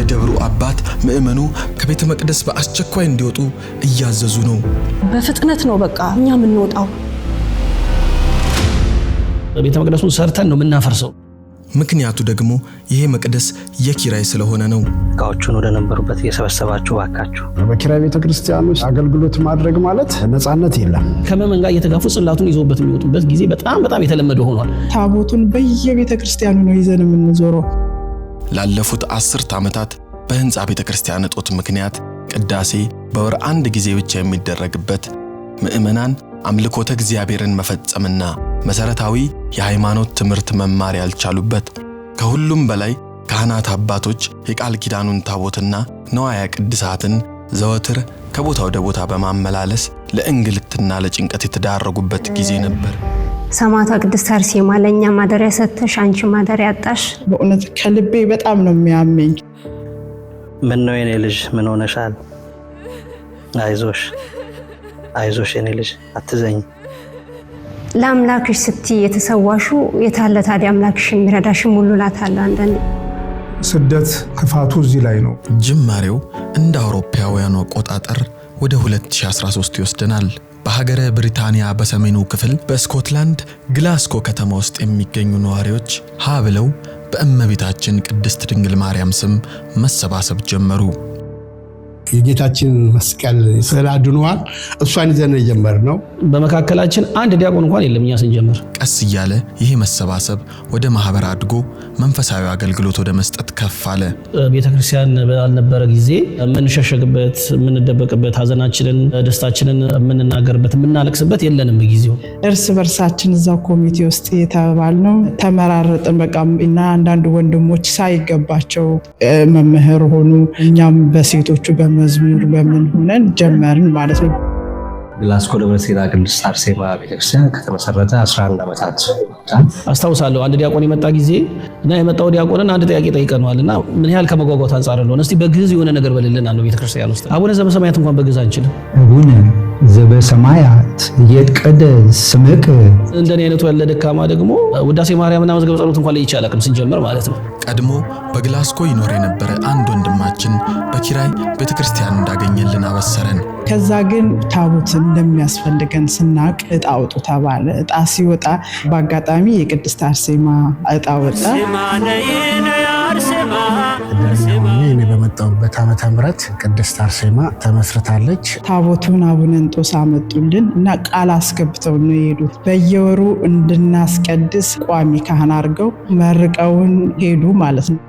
የደብሩ አባት ምእመኑ ከቤተ መቅደስ በአስቸኳይ እንዲወጡ እያዘዙ ነው። በፍጥነት ነው በቃ እኛ የምንወጣው። ቤተ መቅደሱን ሰርተን ነው የምናፈርሰው። ምክንያቱ ደግሞ ይሄ መቅደስ የኪራይ ስለሆነ ነው። እቃዎቹን ወደ ነበሩበት እየሰበሰባችሁ ባካችሁ። በኪራይ ቤተ ክርስቲያን ውስጥ አገልግሎት ማድረግ ማለት ነፃነት የለም። ከመመን ጋር እየተጋፉ ጽላቱን ይዘውበት የሚወጡበት ጊዜ በጣም የተለመደ ሆኗል። ታቦቱን በየቤተ ክርስቲያኑ ነው ይዘን የምንዞረው። ላለፉት 10 ዓመታት በህንጻ ቤተ ክርስቲያን እጦት ምክንያት ቅዳሴ በወር አንድ ጊዜ ብቻ የሚደረግበት፣ ምእመናን አምልኮተ እግዚአብሔርን መፈጸምና መሰረታዊ የሃይማኖት ትምህርት መማር ያልቻሉበት፣ ከሁሉም በላይ ካህናት አባቶች የቃል ኪዳኑን ታቦትና ነዋያ ቅድሳትን ዘወትር ከቦታ ወደ ቦታ በማመላለስ ለእንግልትና ለጭንቀት የተዳረጉበት ጊዜ ነበር። ሰማዕቷ ቅድስት አርሴማ ለኛ ማደሪያ ሰጥተሽ አንቺ ማደሪያ አጣሽ። በእውነት ከልቤ በጣም ነው የሚያመኝ። ምን ነው የኔ ልጅ ምን ሆነሻል? አይዞሽ የኔ ልጅ አትዘኝ። ለአምላክሽ ስትይ የተሰዋሹ የታለ ታዲያ አምላክሽ የሚረዳሽ ሙሉላታል። አንደኛ ስደት ክፋቱ እዚህ ላይ ነው። ጅማሬው እንደ አውሮፓውያኑ አቆጣጠር ወደ 2013 ይወስደናል። በሀገረ ብሪታንያ በሰሜኑ ክፍል በስኮትላንድ ግላስኮ ከተማ ውስጥ የሚገኙ ነዋሪዎች ሀ ብለው በእመቤታችን ቅድስት ድንግል ማርያም ስም መሰባሰብ ጀመሩ። የጌታችን መስቀል ስላድኗል እሷን ይዘን የጀመርነው። በመካከላችን አንድ ዲያቆን እንኳን የለም እኛ ስንጀምር። ቀስ እያለ ይሄ መሰባሰብ ወደ ማህበር አድጎ መንፈሳዊ አገልግሎት ወደ መስጠት ከፍ አለ። ቤተክርስቲያን ባልነበረ ጊዜ የምንሸሸግበት፣ የምንደበቅበት፣ ሀዘናችንን ደስታችንን የምንናገርበት፣ የምናለቅስበት የለንም በጊዜው። እርስ በርሳችን እዛው ኮሚቴ ውስጥ የተባልነው ተመራረጥን። በቃ እና አንዳንድ ወንድሞች ሳይገባቸው መምህር ሆኑ። እኛም በሴቶቹ በመዝሙር በምን ሆነን ጀመርን ማለት ነው። ግላስኮ ደብረ ሲና ቅድስት አርሴማ ቤተክርስቲያን ከተመሰረተ 11 ዓመታት አስታውሳለሁ። አንድ ዲያቆን የመጣ ጊዜ እና የመጣው ዲያቆንን አንድ ጥያቄ ጠይቀነዋልና ምን ያህል ከመጓጓት አንፃር እንደሆነ እስቲ በግዕዝ የሆነ ነገር በልልን አለው። ቤተክርስቲያን ውስጥ አቡነ ዘበሰማያት እንኳን በግዕዝ አንችልም። አቡነ ዘበሰማያት ይትቀደስ ስምከ። እንደኔ አይነቱ ያለ ደካማ ደግሞ ውዳሴ ማርያምና መዝገበ ጸሎት እንኳን ለይቻ አላውቅም ስንጀምር ማለት ነው። ቀድሞ በግላስኮ ይኖር የነበረ አንድ ወንድማችን በኪራይ ቤተክርስቲያን እንዳገኘልን አበሰረን። ከዛ ግን ታቦት እንደሚያስፈልገን ስናቅ እጣ አውጡ ተባለ። እጣ ሲወጣ በአጋጣሚ የቅድስት አርሴማ እጣ ወጣ። እኔ በመጣሁበት ዓመተ ምህረት ቅድስት አርሴማ ተመስርታለች። ታቦቱን አቡነ እንጦስ አመጡልን እና ቃል አስገብተው ነው የሄዱት። በየወሩ እንድናስቀድስ ቋሚ ካህን አድርገው መርቀውን ሄዱ ማለት ነው።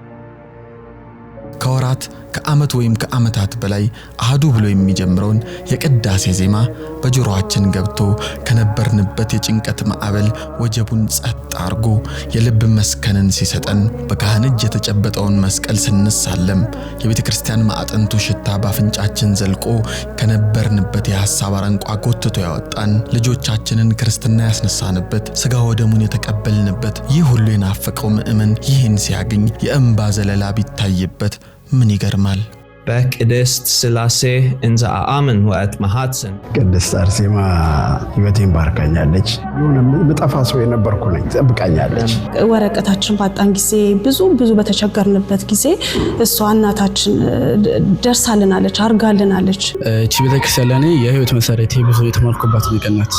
ከወራት ከዓመት ወይም ከዓመታት በላይ አህዱ ብሎ የሚጀምረውን የቅዳሴ ዜማ በጆሮአችን ገብቶ ከነበርንበት የጭንቀት ማዕበል ወጀቡን ጸጥ አርጎ የልብ መስከንን ሲሰጠን በካህን እጅ የተጨበጠውን መስቀል ስንሳለም የቤተ ክርስቲያን ማዕጠንቱ ሽታ ባፍንጫችን ዘልቆ ከነበርንበት የሐሳብ አረንቋ ጎትቶ ያወጣን ልጆቻችንን ክርስትና ያስነሳንበት ሥጋ ወደሙን የተቀበልንበት ይህ ሁሉ የናፈቀው ምእመን ይህን ሲያገኝ የእንባ ዘለላ ቢታይበት ምን ይገርማል። በቅድስት ሥላሴ እንዘ አአምን ወእት መሐጽን ቅድስት አርሴማ ሕይወቴን ባርካኛለች። የሆነ በጠፋ ሰው የነበርኩ ነኝ፣ ጠብቃኛለች። ወረቀታችን ባጣን ጊዜ ብዙ በተቸገርንበት ጊዜ እሷ እናታችን ደርሳልናለች፣ አርጋልናለች። እቺ ቤተክርስቲያን ለኔ የህይወት መሰረቴ ብዙ የተማርኩባት ነገር ናት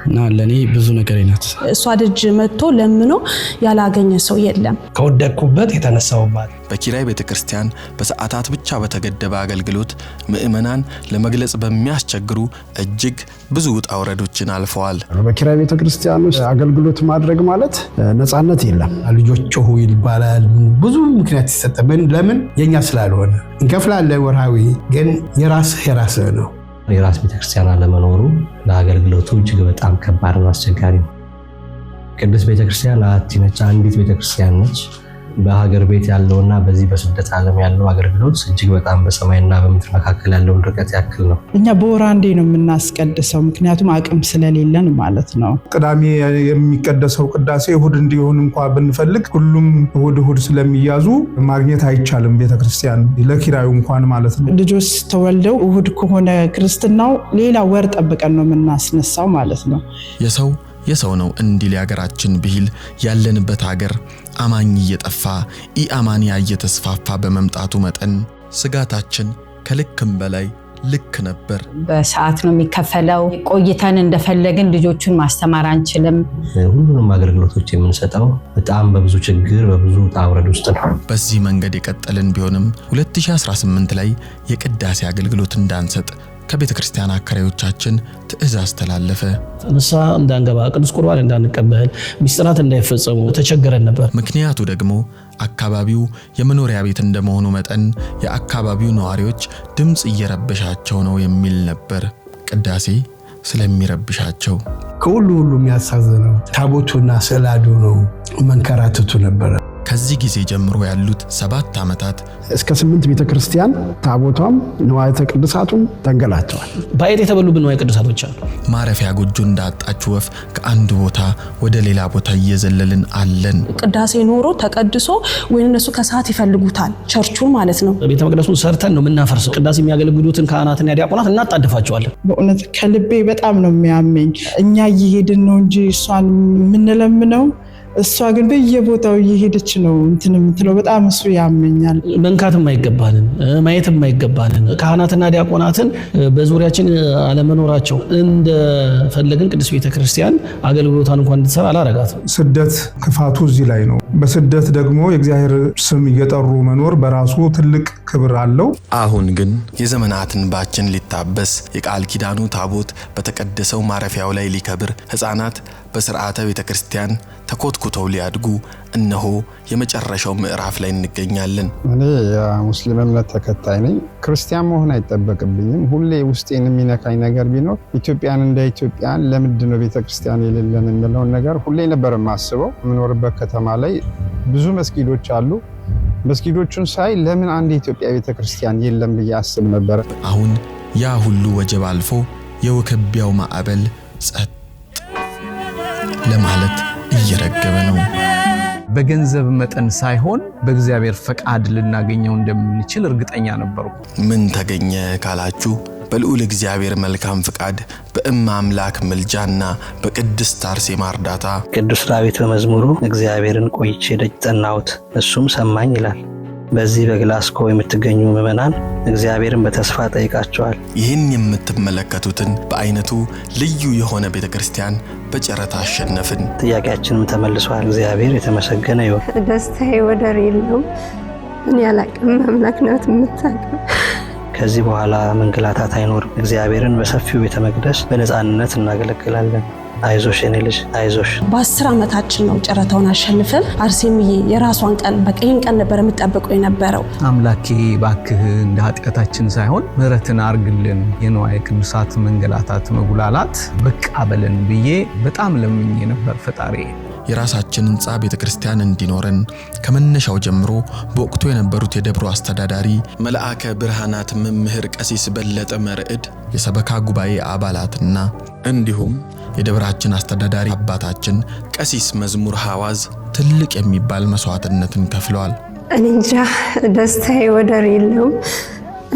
እና ለኔ ብዙ ነገር ናት። እሷ ደጅ መጥቶ ለምኖ ያላገኘ ሰው የለም። ከወደቅኩበት የተነሳውባት በኪራይ ቤተክርስቲያን በሰዓታት ብቻ በተገደበ አገልግሎት ምእመናን ለመግለጽ በሚያስቸግሩ እጅግ ብዙ ውጣ ውረዶችን አልፈዋል። በኪራይ ቤተክርስቲያን ውስጥ አገልግሎት ማድረግ ማለት ነፃነት የለም። ልጆች ሆይ ይባላል። ብዙ ምክንያት ይሰጠን። ለምን የኛ ስላልሆነ እንከፍላለን። ወርሃዊ ግን የራስህ ነው። የራስ ቤተክርስቲያን አለመኖሩ ለአገልግሎቱ እጅግ በጣም ከባድ ነው፣ አስቸጋሪ ነው። ቅድስት ቤተክርስቲያን አቲ ነች፣ አንዲት ቤተክርስቲያን ነች። በሀገር ቤት ያለውና በዚህ በስደት ዓለም ያለው አገልግሎት እጅግ በጣም በሰማይና በምድር መካከል ያለው ርቀት ያክል ነው። እኛ በወር አንዴ ነው የምናስቀድሰው፣ ምክንያቱም አቅም ስለሌለን ማለት ነው። ቅዳሜ የሚቀደሰው ቅዳሴ እሁድ እንዲሆን እንኳን ብንፈልግ ሁሉም እሁድ ስለሚያዙ ማግኘት አይቻልም። ቤተክርስቲያን ለኪራዩ እንኳን ማለት ነው። ልጆች ተወልደው እሁድ ከሆነ ክርስትናው ሌላ ወር ጠብቀን ነው የምናስነሳው ማለት ነው። የሰው ነው እንዲል ያገራችን ብሂል ያለንበት ሀገር አማኝ እየጠፋ ኢአማኒ እየተስፋፋ በመምጣቱ መጠን ስጋታችን ከልክም በላይ ልክ ነበር። በሰዓት ነው የሚከፈለው። ቆይተን እንደፈለግን ልጆቹን ማስተማር አንችልም። ሁሉንም አገልግሎቶች የምንሰጠው በጣም በብዙ ችግር በብዙ ታውረድ ውስጥ ነው። በዚህ መንገድ የቀጠልን ቢሆንም 2018 ላይ የቅዳሴ አገልግሎት እንዳንሰጥ ከቤተ ክርስቲያን አከራዮቻችን ትእዛዝ ተላለፈ። ንስሐ እንዳንገባ፣ ቅዱስ ቁርባን እንዳንቀበል፣ ሚስጥራት እንዳይፈጸሙ ተቸገረን ነበር። ምክንያቱ ደግሞ አካባቢው የመኖሪያ ቤት እንደመሆኑ መጠን የአካባቢው ነዋሪዎች ድምጽ እየረበሻቸው ነው የሚል ነበር። ቅዳሴ ስለሚረብሻቸው ከሁሉ የሚያሳዝነው ታቦቱና ስዕለ አድኅኖ መንከራተቱ ነበር። ከዚህ ጊዜ ጀምሮ ያሉት 7 ዓመታት እስከ 8 ቤተክርስቲያን ታቦቷም ንዋያተ ቅዱሳቱም ተንገላተዋል። በአይት የተበሉብን ንዋየ ቅዱሳቶች አሉ። ማረፊያ ጎጆ እንዳጣች ወፍ ከአንድ ቦታ ወደ ሌላ ቦታ እየዘለልን አለን። ቅዳሴ ኖሮ ተቀድሶ ወይ እነሱ ከሰዓት ይፈልጉታል ቸርቹን ማለት ነው። ቤተ መቅደሱን ሰርተን ነው የምናፈርሰው። ቅዳሴ የሚያገለግሉትን ካህናትና ዲያቆናት እናጣድፋቸዋለን። በእውነት ከልቤ በጣም ነው የሚያመኝ። እኛ እየሄድን ነው እንጂ እሷን የምንለምነው እሷ ግን በየቦታው እየሄደች ነው እንትን የምትለው። በጣም እሱ ያመኛል። መንካትም አይገባንን ማየትም አይገባንን ካህናትና ዲያቆናትን በዙሪያችን አለመኖራቸው እንደፈለግን ቅድስት ቤተክርስቲያን አገልግሎቷን እንኳን እንድትሰራ አላረጋትም። ስደት ክፋቱ እዚህ ላይ ነው። በስደት ደግሞ የእግዚአብሔር ስም እየጠሩ መኖር በራሱ ትልቅ ክብር አለው። አሁን ግን የዘመናት እንባችን ሊታበስ የቃል ኪዳኑ ታቦት በተቀደሰው ማረፊያው ላይ ሊከብር ሕፃናት በሥርዓተ ቤተክርስቲያን ተኮትኩተው ሊያድጉ እነሆ የመጨረሻው ምዕራፍ ላይ እንገኛለን። እኔ የሙስሊም እምነት ተከታይ ነኝ። ክርስቲያን መሆን አይጠበቅብኝም። ሁሌ ውስጤን የሚነካኝ ነገር ቢኖር ኢትዮጵያን እንደ ኢትዮጵያን ለምንድን ነው ቤተክርስቲያን የሌለን የሚለውን ነገር ሁሌ ነበር የማስበው። የምኖርበት ከተማ ላይ ብዙ መስጊዶች አሉ። መስጊዶቹን ሳይ ለምን አንድ የኢትዮጵያ ቤተክርስቲያን የለም ብዬ አስብ ነበር። አሁን ያ ሁሉ ወጀብ አልፎ የውክቢያው ማዕበል ጸጥ ለማለት እየረገበ ነው። በገንዘብ መጠን ሳይሆን በእግዚአብሔር ፈቃድ ልናገኘው እንደምንችል እርግጠኛ ነበርኩ። ምን ተገኘ ካላችሁ በልዑል እግዚአብሔር መልካም ፍቃድ በእመ አምላክ ምልጃና በቅድስት አርሴማ እርዳታ ቅዱስ ዳዊት በመዝሙሩ እግዚአብሔርን ቆይቼ ደጅ ጠናሁት እሱም ሰማኝ ይላል። በዚህ በግላስኮ የምትገኙ ምዕመናን እግዚአብሔርን በተስፋ ጠይቃቸዋል። ይህን የምትመለከቱትን በአይነቱ ልዩ የሆነ ቤተክርስቲያን በጨረታ አሸነፍን። ጥያቄያችንም ተመልሷል። እግዚአብሔር የተመሰገነ ይሁን። ደስታዬ ወደር የለውም። እኔ አላቅም፣ አምላክ ነው የምታውቀው። ከዚህ በኋላ መንገላታት አይኖርም። እግዚአብሔርን በሰፊው ቤተ መቅደስ በነፃነት እናገለግላለን። አይዞሽ የኔ ልጅ አይዞሽ። በ10 ዓመታችን ነው ጨረታውን አሸንፈን አርሴምዬ የራሷን ቀን በቀኝ ቀን ነበር የምጠብቀው የነበረው። አምላኬ ባክህ እንደ ኃጢአታችን ሳይሆን ምሕረትን አርግልን፣ የንዋየ ቅዱሳት መንገላታት መጉላላት በቃ በለን ብዬ በጣም ለምኜ ነበር ፈጣሪ። የራሳችን ህንጻ ቤተክርስቲያን እንዲኖረን ከመነሻው ጀምሮ በወቅቱ የነበሩት የደብሩ አስተዳዳሪ መልአከ ብርሃናት መምህር ቀሲስ በለጠ መርዕድ፣ የሰበካ ጉባኤ አባላትና እንዲሁም የደብራችን አስተዳዳሪ አባታችን ቀሲስ መዝሙር ሐዋዝ ትልቅ የሚባል መስዋዕትነትን ከፍለዋል። እኔ እንጃ ደስታዬ ወደር የለውም።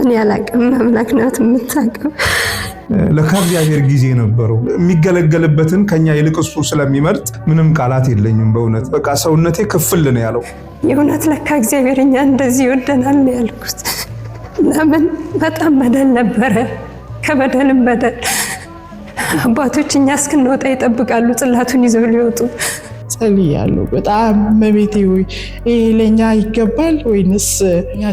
እኔ አላቅም፣ አምላክ ነው የምታውቀው። ለካ እግዚአብሔር ጊዜ ነበረው የሚገለገልበትን ከኛ ይልቅ እሱ ስለሚመርጥ ምንም ቃላት የለኝም። በእውነት በቃ ሰውነቴ ክፍል ነው ያለው። የእውነት ለካ እግዚአብሔር እኛ እንደዚህ ይወደናል ነው ያልኩት። ለምን በጣም በደል ነበረ፣ ከበደልም በደል። አባቶች እኛ እስክንወጣ ይጠብቃሉ ጽላቱን ይዘው ሊወጡ። ጸልያለሁ በጣም እመቤቴ ሆይ ይሄ ለኛ ይገባል ወይንስ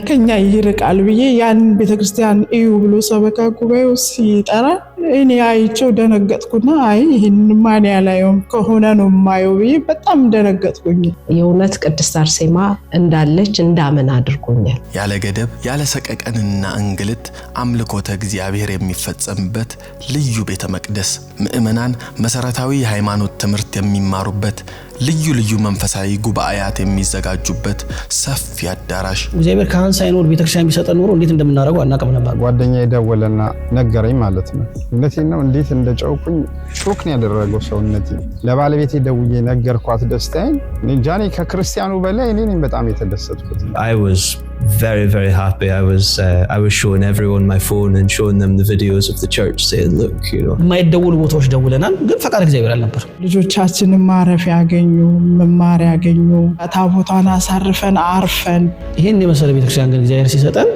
ከኛ ይርቃል ብዬ ያን ቤተክርስቲያን እዩ ብሎ ሰበካ ጉባኤው ሲጠራ እኔ አይቼው ደነገጥኩና አይ ይሄን ማን ያላየው ከሆነ ነው ማየው ብዬ በጣም ደነገጥኩኝ። የእውነት ቅድስት አርሴማ እንዳለች እንዳመን አድርጎኛል። ያለ ገደብ ያለ ሰቀቀንና እንግልት አምልኮተ እግዚአብሔር የሚፈጸምበት ልዩ ቤተ መቅደስ፣ ምእመናን መሰረታዊ የሃይማኖት ትምህርት የሚማሩበት፣ ልዩ ልዩ መንፈሳዊ ጉባኤያት የሚዘጋጁበት ሰፊ አዳራሽ። እግዚአብሔር ካህን ሳይኖር ቤተክርስቲያን ቢሰጠን ኖሮ እንዴት እንደምናደርገው አናውቅም ነበር። ጓደኛዬ ደወለና ነገረኝ ማለት ነው። እውነቴን ነው። እንዴት እንደጨውኩኝ ሾክ ነው ያደረገው ሰውነቴ። ለባለቤቴ ደውዬ ነገርኳት ደስታዬን። እኔ ከክርስቲያኑ በላይ እኔ በጣም የተደሰትኩት። I was very, very happy. I was showing everyone my phone and showing them the videos of the church, saying, look, you know. የማይደውሉ ቦታዎች ደውለናል፣ ግን ፈቃድ እግዚአብሔር አልነበር። ልጆቻችንን ማረፊያ ያገኙ፣ መማሪያ ያገኙ፣ ታቦቷን አሳርፈን አርፈን ይሄን የመሰለ ቤተክርስቲያን ግን እግዚአብሔር ሲሰጠን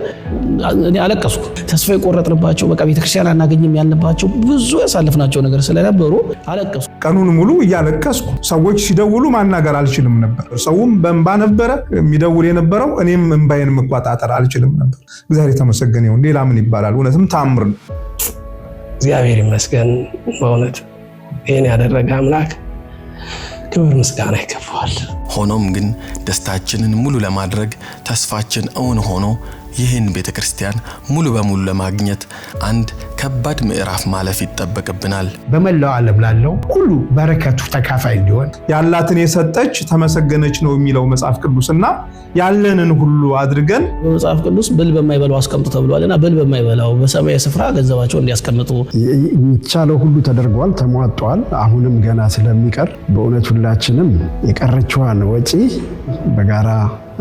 እኔ አለቀስኩ። ተስፋ የቆረጥንባቸው በቃ ቤተክርስቲያን አናገኝም ያልንባቸው ብዙ ያሳልፍናቸው ነገር ስለነበሩ አለቀስኩ። ቀኑን ሙሉ እያለቀስኩ ሰዎች ሲደውሉ ማናገር አልችልም ነበር። ሰውም በእንባ ነበረ የሚደውል የነበረው፣ እኔም እንባዬን መቆጣጠር አልችልም ነበር። እግዚአብሔር የተመሰገነ ይሁን። ሌላ ምን ይባላል? እውነትም ታምር ነው። እግዚአብሔር ይመስገን። በእውነት ይሄን ያደረገ አምላክ ክብር ምስጋና ይገባዋል። ሆኖም ግን ደስታችንን ሙሉ ለማድረግ ተስፋችን እውን ሆኖ ይህን ቤተክርስቲያን ሙሉ በሙሉ ለማግኘት አንድ ከባድ ምዕራፍ ማለፍ ይጠበቅብናል። በመላው ዓለም ላለው ሁሉ በረከቱ ተካፋይ እንዲሆን ያላትን የሰጠች ተመሰገነች ነው የሚለው መጽሐፍ ቅዱስና ያለንን ሁሉ አድርገን በመጽሐፍ ቅዱስ ብል በማይበላው አስቀምጡ ተብሏልና ብል በማይበላው በሰማይ ስፍራ ገንዘባቸውን እንዲያስቀምጡ የሚቻለው ሁሉ ተደርጓል፣ ተሟጧል። አሁንም ገና ስለሚቀር በእውነት ሁላችንም የቀረችዋን ወጪ በጋራ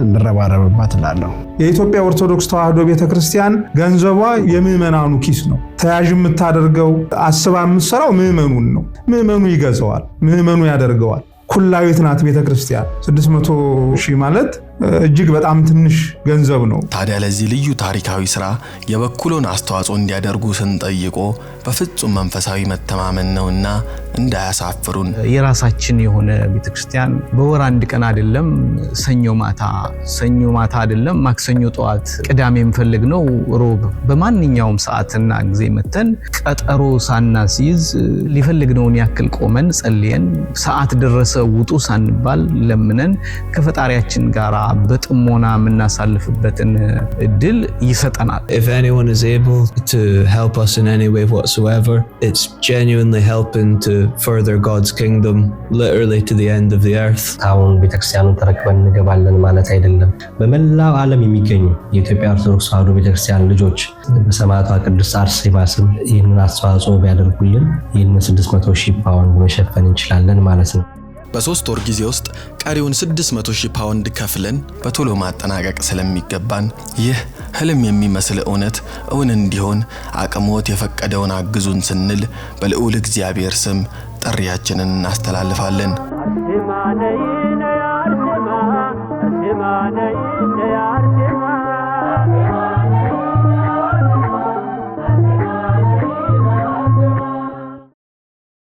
እንረባረብባት እላለሁ። የኢትዮጵያ ኦርቶዶክስ ተዋሕዶ ቤተክርስቲያን ገንዘቧ የምዕመናኑ ኪስ ነው። ተያዥ የምታደርገው አስባ የምትሰራው ምዕመኑን ነው። ምዕመኑ ይገዛዋል፣ ምዕመኑ ያደርገዋል። ኩላዊት ናት ቤተክርስቲያን። 600,000 ማለት እጅግ በጣም ትንሽ ገንዘብ ነው። ታዲያ ለዚህ ልዩ ታሪካዊ ስራ የበኩሉን አስተዋጽኦ እንዲያደርጉ ስንጠይቆ በፍጹም መንፈሳዊ መተማመን ነውና እንዳያሳፍሩን። የራሳችን የሆነ ቤተክርስቲያን በወር አንድ ቀን አይደለም፣ ሰኞ ማታ አይደለም፣ ማክሰኞ ጠዋት፣ ቅዳሜ የምፈልግነው ሮብ፣ በማንኛውም ሰዓትና ጊዜ መተን ቀጠሮ ሳናስይዝ ሊፈልግነውን ያክል ቆመን ጸልየን ሰዓት ደረሰ ውጡ ሳንባል ለምነን ከፈጣሪያችን ጋር በጥሞና የምናሳልፍበትን እድል ይሰጠናል። If anyone is able to help us in any way whatsoever, it's genuinely helping to further God's kingdom literally to the end of the earth. አሁን ቤተክርስቲያኑን ተረክበን እንገባለን ማለት አይደለም። በመላው ዓለም የሚገኙ የኢትዮጵያ ኦርቶዶክስ ተዋሕዶ ቤተክርስቲያን ልጆች በሰማዕቷ ቅድስት አርሴማ ስም ይህንን አስተዋጽኦ ቢያደርጉልን ይህንን 600,000 ፓውንድ መሸፈን እንችላለን ማለት ነው። በ3 ወር ጊዜ ውስጥ ቀሪውን 600,000 ፓውንድ ከፍለን በቶሎ ማጠናቀቅ ስለሚገባን ይህ ህልም የሚመስል እውነት እውን እንዲሆን አቅሞት የፈቀደውን አግዙን ስንል በልዑል እግዚአብሔር ስም ጥሪያችንን እናስተላልፋለን።